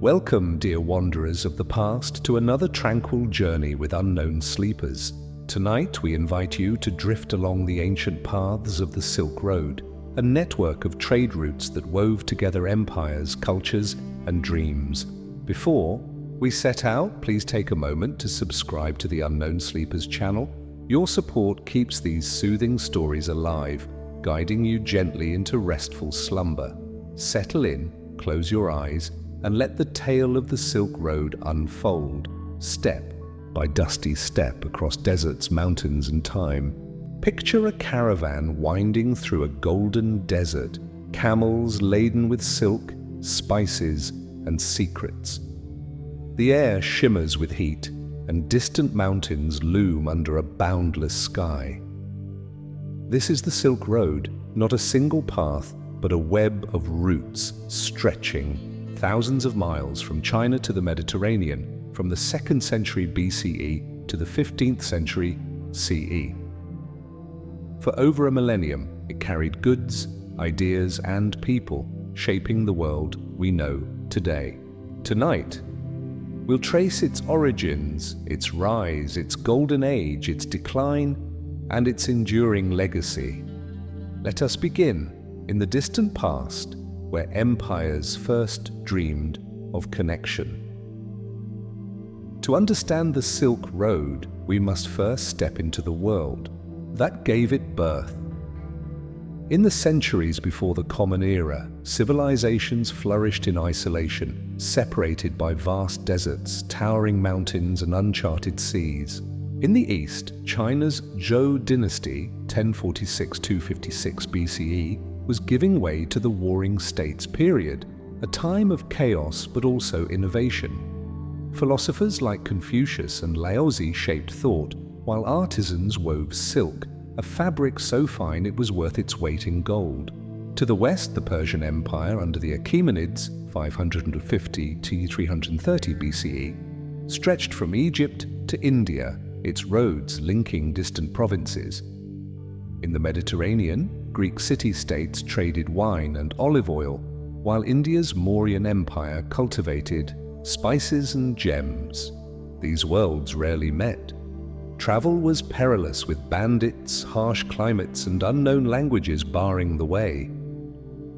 Welcome, dear wanderers of the past, to another tranquil journey with unknown sleepers. Tonight we invite you to drift along the ancient paths of the Silk Road, a network of trade routes that wove together empires, cultures, and dreams. Before we set out, please take a moment to subscribe to the Unknown Sleepers channel. Your support keeps these soothing stories alive, guiding you gently into restful slumber. Settle in, close your eyes, and let the tale of the Silk Road unfold, step by dusty step across deserts, mountains, and time. Picture a caravan winding through a golden desert, camels laden with silk, spices, and secrets. The air shimmers with heat, and distant mountains loom under a boundless sky. This is the Silk Road, not a single path, but a web of routes stretching thousands of miles from China to the Mediterranean, from the 2nd century BCE to the 15th century CE. For over a millennium, it carried goods, ideas, and people, shaping the world we know today. Tonight, we'll trace its origins, its rise, its golden age, its decline, and its enduring legacy. Let us begin in the distant past, where empires first dreamed of connection. To understand the Silk Road, we must first step into the world that gave it birth. In the centuries before the Common Era, civilizations flourished in isolation, separated by vast deserts, towering mountains, and uncharted seas. In the east, China's Zhou dynasty, 1046–256 BCE, was giving way to the Warring States period, a time of chaos but also innovation. Philosophers like Confucius and Laozi shaped thought, while artisans wove silk, a fabric so fine it was worth its weight in gold. To the west, the Persian Empire under the Achaemenids, 550–330 BCE, stretched from Egypt to India, its roads linking distant provinces. In the Mediterranean, Greek city-states traded wine and olive oil, while India's Mauryan Empire cultivated spices and gems. These worlds rarely met. Travel was perilous, with bandits, harsh climates, and unknown languages barring the way.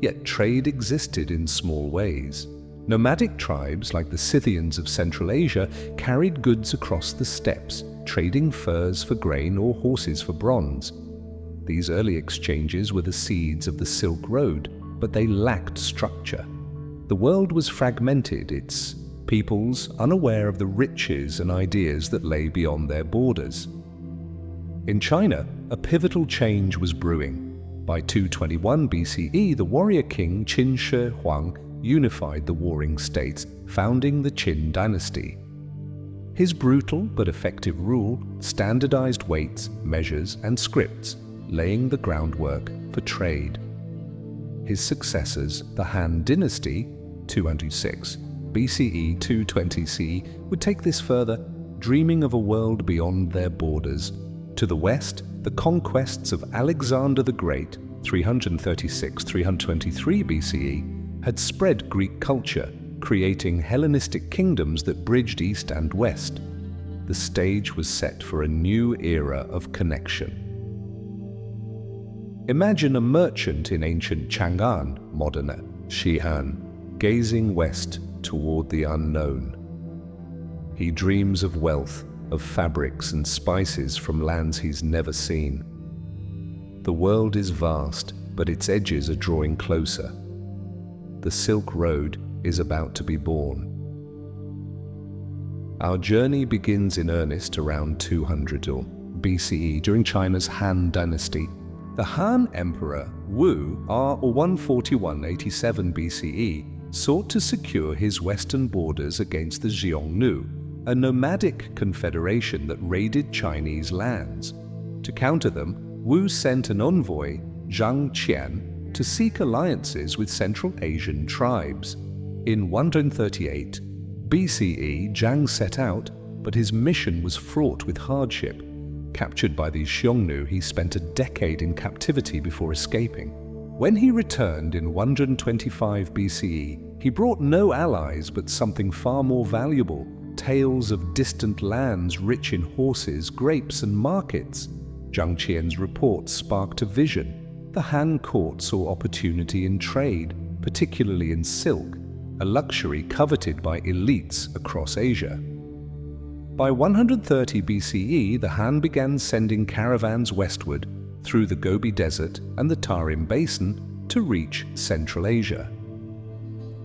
Yet trade existed in small ways. Nomadic tribes like the Scythians of Central Asia carried goods across the steppes, trading furs for grain or horses for bronze. These early exchanges were the seeds of the Silk Road, but they lacked structure. The world was fragmented, its peoples unaware of the riches and ideas that lay beyond their borders. In China, a pivotal change was brewing. By 221 BCE, the warrior king Qin Shi Huang unified the warring states, founding the Qin dynasty. His brutal but effective rule standardized weights, measures, and scripts, laying the groundwork for trade. His successors, the Han dynasty, 206 BCE, 220 CE, would take this further, dreaming of a world beyond their borders. To the west, the conquests of Alexander the Great, 336–323 BCE, had spread Greek culture, creating Hellenistic kingdoms that bridged east and west. The stage was set for a new era of connection. Imagine a merchant in ancient Chang'an, modern Xi'an, gazing west toward the unknown. He dreams of wealth, of fabrics and spices from lands he's never seen. The world is vast, but its edges are drawing closer. The Silk Road is about to be born. Our journey begins in earnest around 200 BCE during China's Han dynasty. The Han Emperor Wu, r. 141–87 BCE, sought to secure his western borders against the Xiongnu, a nomadic confederation that raided Chinese lands. To counter them, Wu sent an envoy, Zhang Qian, to seek alliances with Central Asian tribes. In 138 BCE, Zhang set out, but his mission was fraught with hardship. Captured by the Xiongnu, he spent a decade in captivity before escaping. When he returned in 125 BCE, He brought no allies but something far more valuable, tales of distant lands rich in horses, grapes and markets. Zhang Qian's report sparked a vision. The Han court saw opportunity in trade, particularly in silk, a luxury coveted by elites across Asia. By 130 BCE, the Han began sending caravans westward through the Gobi Desert and the Tarim Basin to reach Central Asia.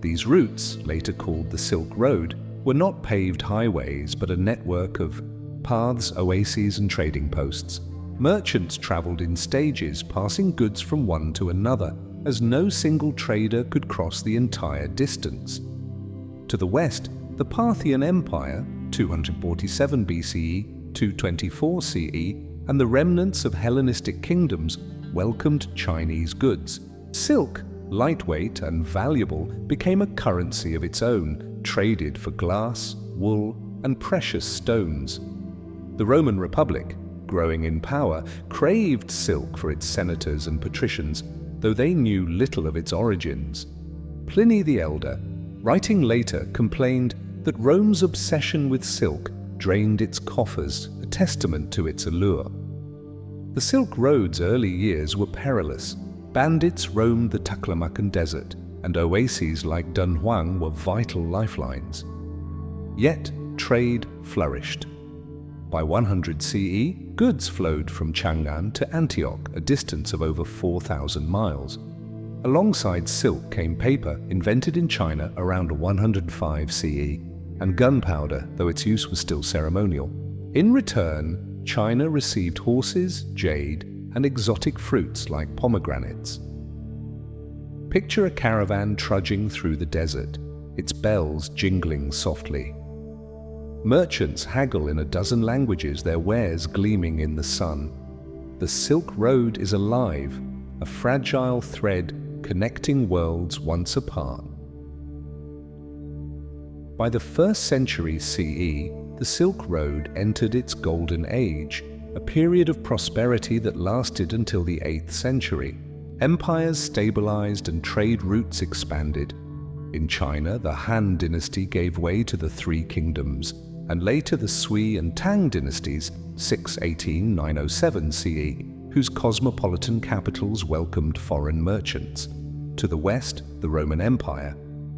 These routes, later called the Silk Road, were not paved highways but a network of paths, oases and trading posts. Merchants traveled in stages, passing goods from one to another, as no single trader could cross the entire distance. To the west, the Parthian Empire, 247 BCE, 224 CE, and the remnants of Hellenistic kingdoms welcomed Chinese goods. Silk, lightweight and valuable, became a currency of its own, traded for glass, wool, and precious stones. The Roman Republic, growing in power, craved silk for its senators and patricians, though they knew little of its origins. Pliny the Elder, writing later, complained that Rome's obsession with silk drained its coffers, a testament to its allure. The Silk Road's early years were perilous. Bandits roamed the Taklamakan Desert, and oases like Dunhuang were vital lifelines. Yet, trade flourished. By 100 CE, goods flowed from Chang'an to Antioch, a distance of over 4,000 miles. Alongside silk came paper, invented in China around 105 CE, and gunpowder, though its use was still ceremonial. In return, China received horses, jade, and exotic fruits like pomegranates. Picture a caravan trudging through the desert, its bells jingling softly. Merchants haggle in a dozen languages, their wares gleaming in the sun. The Silk Road is alive, a fragile thread connecting worlds once apart. By the 1st century CE, the Silk Road entered its golden age, a period of prosperity that lasted until the 8th century. Empires stabilized and trade routes expanded. In China, the Han dynasty gave way to the Three Kingdoms, and later the Sui and Tang dynasties, 618–907 CE, whose cosmopolitan capitals welcomed foreign merchants. To the west, the Roman Empire,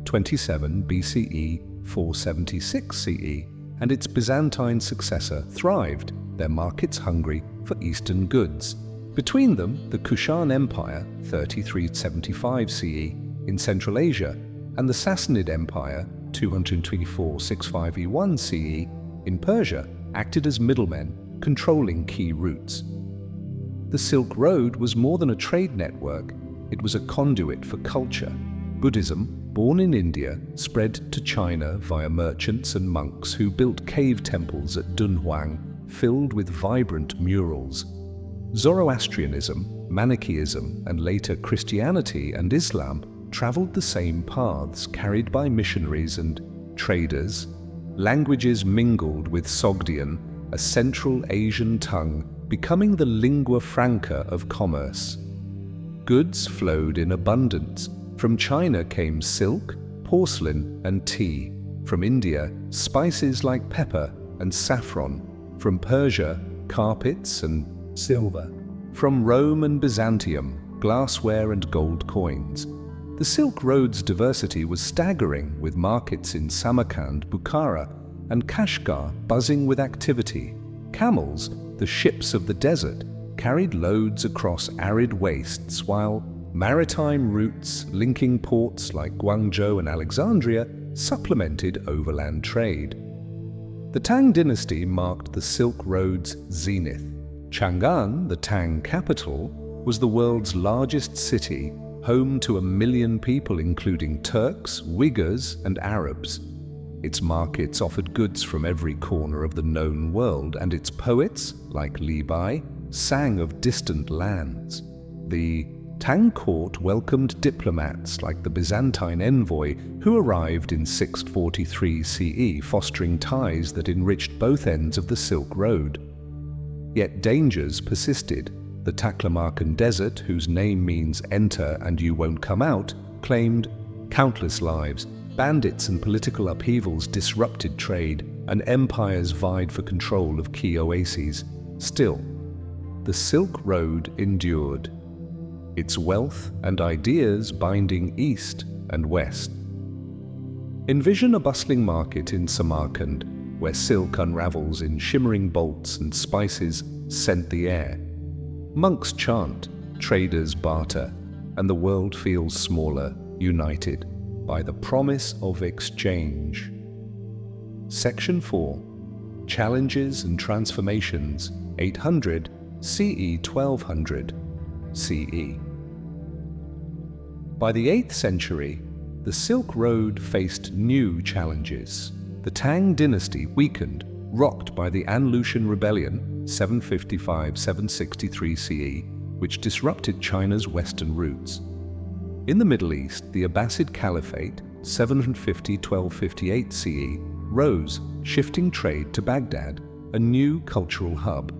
27 BCE, 476 CE, and its Byzantine successor thrived, their markets hungry for Eastern goods. Between them, the Kushan Empire, 3375 CE, in Central Asia, and the Sassanid Empire, 224–651 CE, in Persia, acted as middlemen, controlling key routes. The Silk Road was more than a trade network, it was a conduit for culture. Buddhism, born in India, spread to China via merchants and monks who built cave temples at Dunhuang, filled with vibrant murals. Zoroastrianism, Manichaeism, and later Christianity and Islam traveled the same paths, carried by missionaries and traders. Languages mingled with Sogdian, a Central Asian tongue, becoming the lingua franca of commerce. Goods flowed in abundance. From China came silk, porcelain, and tea. From India, spices like pepper and saffron. From Persia, carpets and silver. From Rome and Byzantium, glassware and gold coins. The Silk Road's diversity was staggering, with markets in Samarkand, Bukhara, and Kashgar buzzing with activity. Camels, the ships of the desert, carried loads across arid wastes, while maritime routes linking ports like Guangzhou and Alexandria supplemented overland trade. The Tang dynasty marked the Silk Road's zenith. Chang'an, the Tang capital, was the world's largest city, home to 1 million people including Turks, Uyghurs, and Arabs. Its markets offered goods from every corner of the known world, and its poets, like Li Bai, sang of distant lands. The Tang court welcomed diplomats like the Byzantine envoy, who arrived in 643 CE, fostering ties that enriched both ends of the Silk Road. Yet dangers persisted. The Taklamakan Desert, whose name means "enter and you won't come out," claimed Countless lives, bandits and political upheavals disrupted trade, and empires vied for control of key oases. Still, the Silk Road endured, its wealth and ideas binding east and west. Envision a bustling market in Samarkand, where silk unravels in shimmering bolts and spices scent the air. Monks chant, traders barter, and the world feels smaller, united by the promise of exchange. Section 4. Challenges and Transformations, 800 CE 1200 CE. By the 8th century, the Silk Road faced new challenges. The Tang dynasty weakened, rocked by the An-Lushan Rebellion, 755-763 CE, which disrupted China's western routes. In the Middle East, the Abbasid Caliphate, 750-1258 CE, rose, shifting trade to Baghdad, a new cultural hub.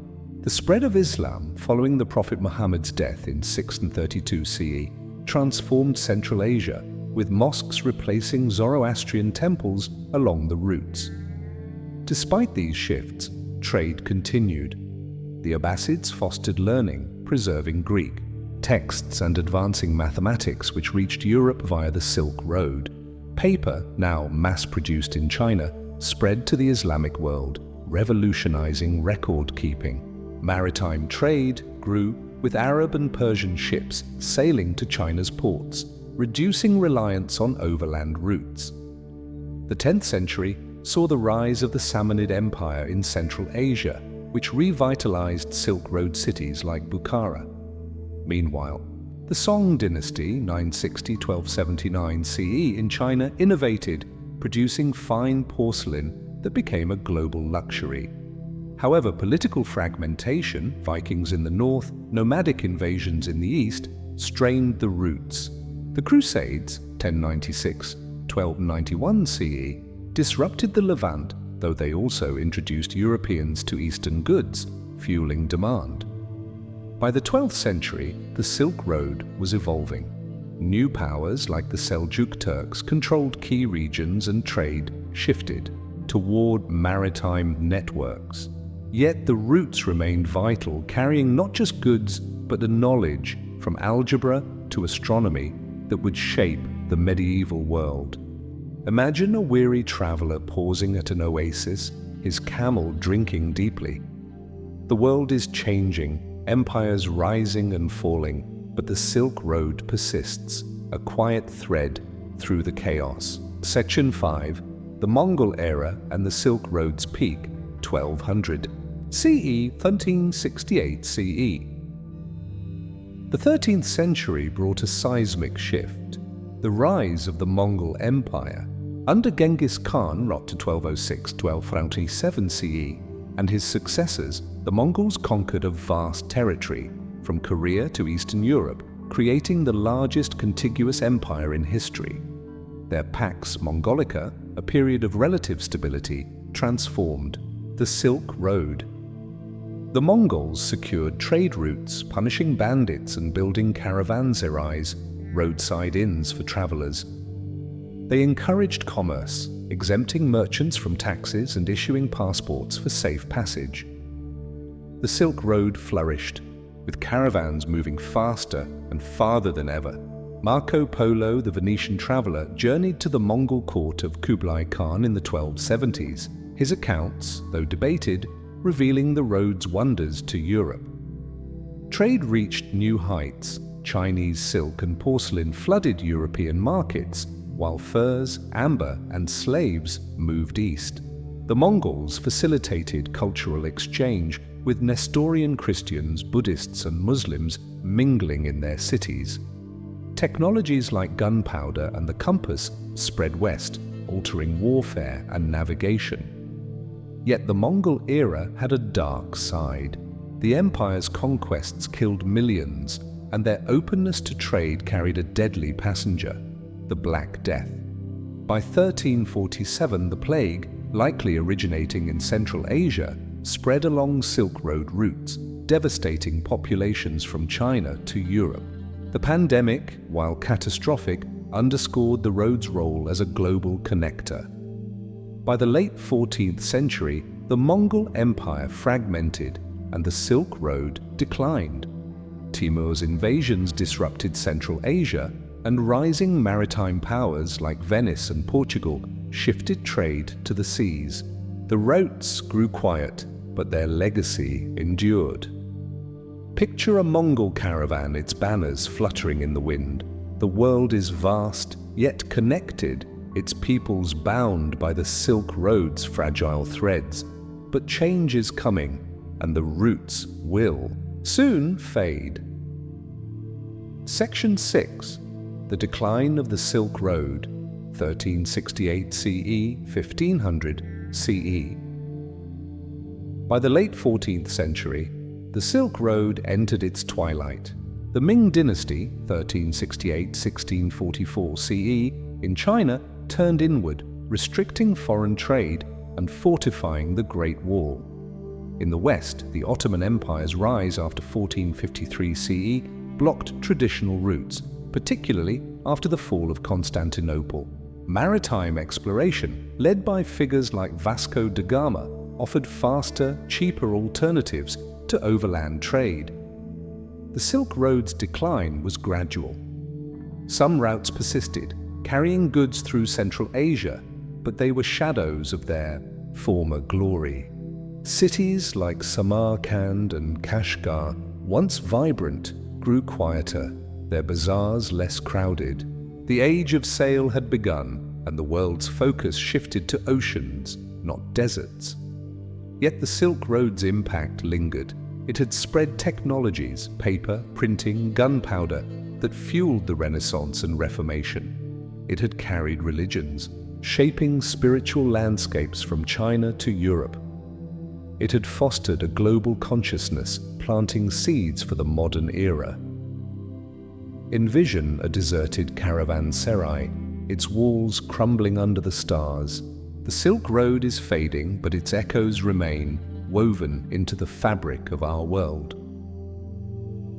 The spread of Islam following the Prophet Muhammad's death in 632 CE transformed Central Asia, with mosques replacing Zoroastrian temples along the routes. Despite these shifts, trade continued. The Abbasids fostered learning, preserving Greek texts and advancing mathematics, which reached Europe via the Silk Road. Paper, now mass-produced in China, spread to the Islamic world, revolutionizing record-keeping. Maritime trade grew, with Arab and Persian ships sailing to China's ports, reducing reliance on overland routes. The 10th century saw the rise of the Samanid Empire in Central Asia, which revitalized Silk Road cities like Bukhara. Meanwhile, the Song dynasty, 960-1279 CE in China, innovated, producing fine porcelain that became a global luxury. However, political fragmentation, Vikings in the north, nomadic invasions in the east, strained the routes. The Crusades, 1096-1291 CE, disrupted the Levant, though they also introduced Europeans to Eastern goods, fueling demand. By the 12th century, the Silk Road was evolving. New powers like the Seljuk Turks controlled key regions, and trade shifted toward maritime networks. Yet the routes remained vital, carrying not just goods, but a knowledge, from algebra to astronomy, that would shape the medieval world. Imagine a weary traveler pausing at an oasis, his camel drinking deeply. The world is changing, empires rising and falling, but the Silk Road persists, a quiet thread through the chaos. Section 5. The Mongol Era and the Silk Road's Peak, 1200 CE 1368 CE. The 13th century brought a seismic shift. The rise of the Mongol Empire. Under Genghis Khan, wrought to 1206-1247 CE, and his successors, the Mongols conquered a vast territory, from Korea to Eastern Europe, creating the largest contiguous empire in history. Their Pax Mongolica, a period of relative stability, transformed the Silk Road. The Mongols secured trade routes, punishing bandits and building caravanserais, roadside inns for travelers. They encouraged commerce, exempting merchants from taxes and issuing passports for safe passage. The Silk Road flourished, with caravans moving faster and farther than ever. Marco Polo, the Venetian traveler, journeyed to the Mongol court of Kublai Khan in the 1270s, his accounts, though debated, revealing the road's wonders to Europe. Trade reached new heights. Chinese silk and porcelain flooded European markets, while furs, amber, and slaves moved east. The Mongols facilitated cultural exchange, with Nestorian Christians, Buddhists, and Muslims mingling in their cities. Technologies like gunpowder and the compass spread west, altering warfare and navigation. Yet the Mongol era had a dark side. The empire's conquests killed millions, and their openness to trade carried a deadly passenger, the Black Death. By 1347, the plague, likely originating in Central Asia, spread along Silk Road routes, devastating populations from China to Europe. The pandemic, while catastrophic, underscored the road's role as a global connector. By the late 14th century, the Mongol Empire fragmented and the Silk Road declined. Timur's invasions disrupted Central Asia, and rising maritime powers like Venice and Portugal shifted trade to the seas. The routes grew quiet, but their legacy endured. Picture a Mongol caravan, its banners fluttering in the wind. The world is vast, yet connected, its peoples bound by the Silk Road's fragile threads. But change is coming, and the roots will soon fade. Section 6. The Decline of the Silk Road, 1368 CE, 1500 CE. By the late 14th century, the Silk Road entered its twilight. The Ming Dynasty, 1368–1644 CE, in China turned inward, restricting foreign trade and fortifying the Great Wall. In the West, the Ottoman Empire's rise after 1453 CE blocked traditional routes, particularly after the fall of Constantinople. Maritime exploration, led by figures like Vasco da Gama, offered faster, cheaper alternatives to overland trade. The Silk Road's decline was gradual. Some routes persisted, carrying goods through Central Asia, but they were shadows of their former glory. Cities like Samarkand and Kashgar, once vibrant, grew quieter, their bazaars less crowded. The age of sail had begun, and the world's focus shifted to oceans, not deserts. Yet the Silk Road's impact lingered. It had spread technologies, paper, printing, gunpowder, that fueled the Renaissance and Reformation. It had carried religions, shaping spiritual landscapes from China to Europe. It had fostered a global consciousness, planting seeds for the modern era. Envision a deserted caravanserai, its walls crumbling under the stars. The Silk Road is fading, but its echoes remain, woven into the fabric of our world.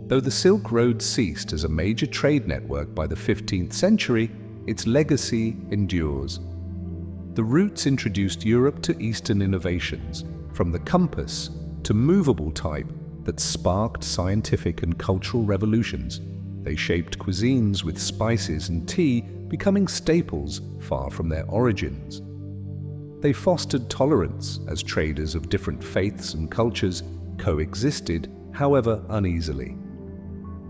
Though the Silk Road ceased as a major trade network by the 15th century, its legacy endures. The routes introduced Europe to Eastern innovations, from the compass to movable type that sparked scientific and cultural revolutions. They shaped cuisines with spices and tea becoming staples far from their origins. They fostered tolerance as traders of different faiths and cultures coexisted, however uneasily.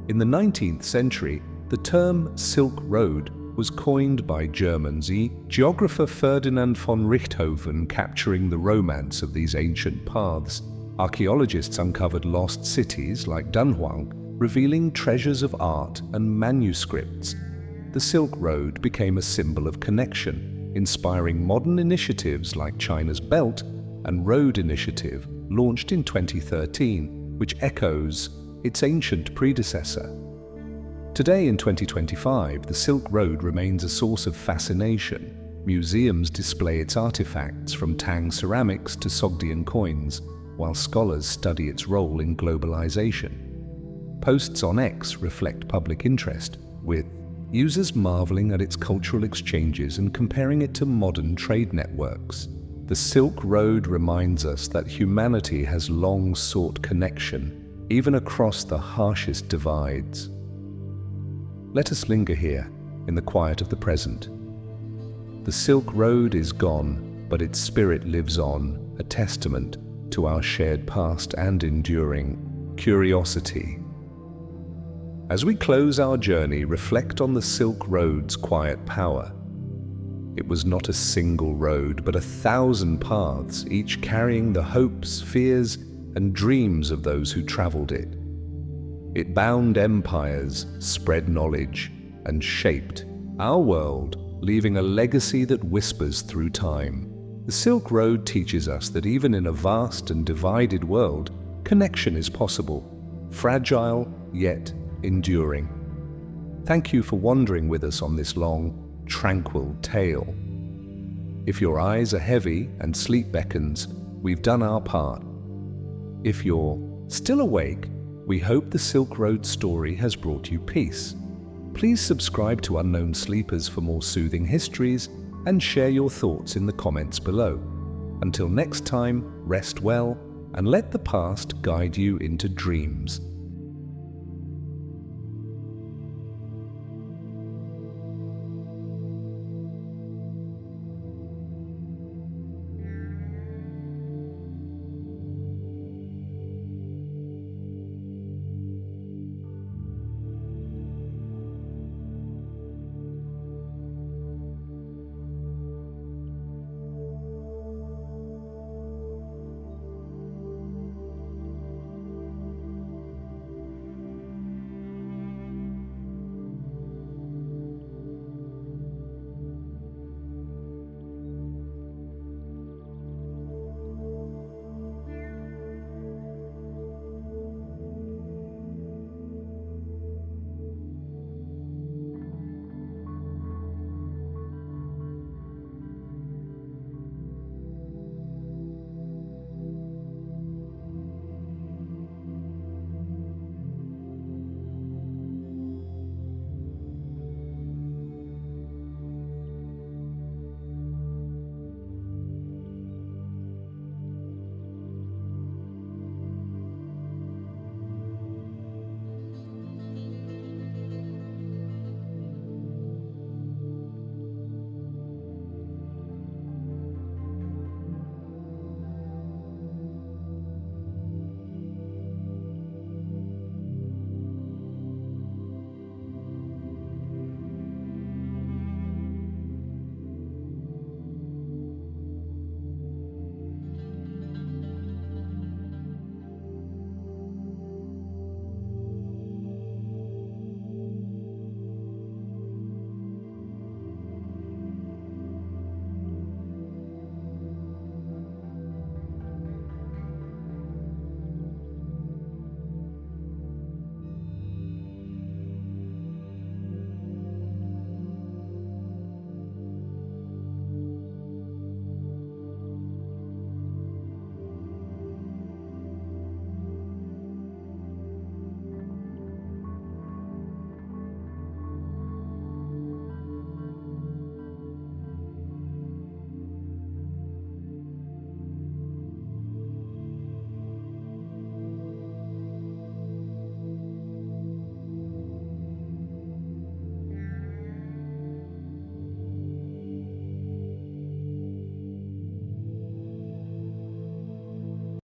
In the 19th century, the term Silk Road was coined by Germans, geographer Ferdinand von Richthofen, capturing the romance of these ancient paths. Archaeologists uncovered lost cities like Dunhuang, revealing treasures of art and manuscripts. The Silk Road became a symbol of connection, inspiring modern initiatives like China's Belt and Road Initiative, launched in 2013, which echoes its ancient predecessor. Today in 2025, the Silk Road remains a source of fascination. Museums display its artifacts from Tang ceramics to Sogdian coins, while scholars study its role in globalization. Posts on X reflect public interest, with users marveling at its cultural exchanges and comparing it to modern trade networks. The Silk Road reminds us that humanity has long sought connection, even across the harshest divides. Let us linger here, in the quiet of the present. The Silk Road is gone, but its spirit lives on, a testament to our shared past and enduring curiosity. As we close our journey, reflect on the Silk Road's quiet power. It was not a single road, but 1,000 paths, each carrying the hopes, fears, and dreams of those who traveled it. It bound empires, spread knowledge, and shaped our world, leaving a legacy that whispers through time. The Silk Road teaches us that even in a vast and divided world, connection is possible, fragile yet enduring. Thank you for wandering with us on this long, tranquil tale. If your eyes are heavy and sleep beckons, we've done our part. If you're still awake, we hope the Silk Road story has brought you peace. Please subscribe to Unknown Sleepers for more soothing histories and share your thoughts in the comments below. Until next time, rest well and let the past guide you into dreams.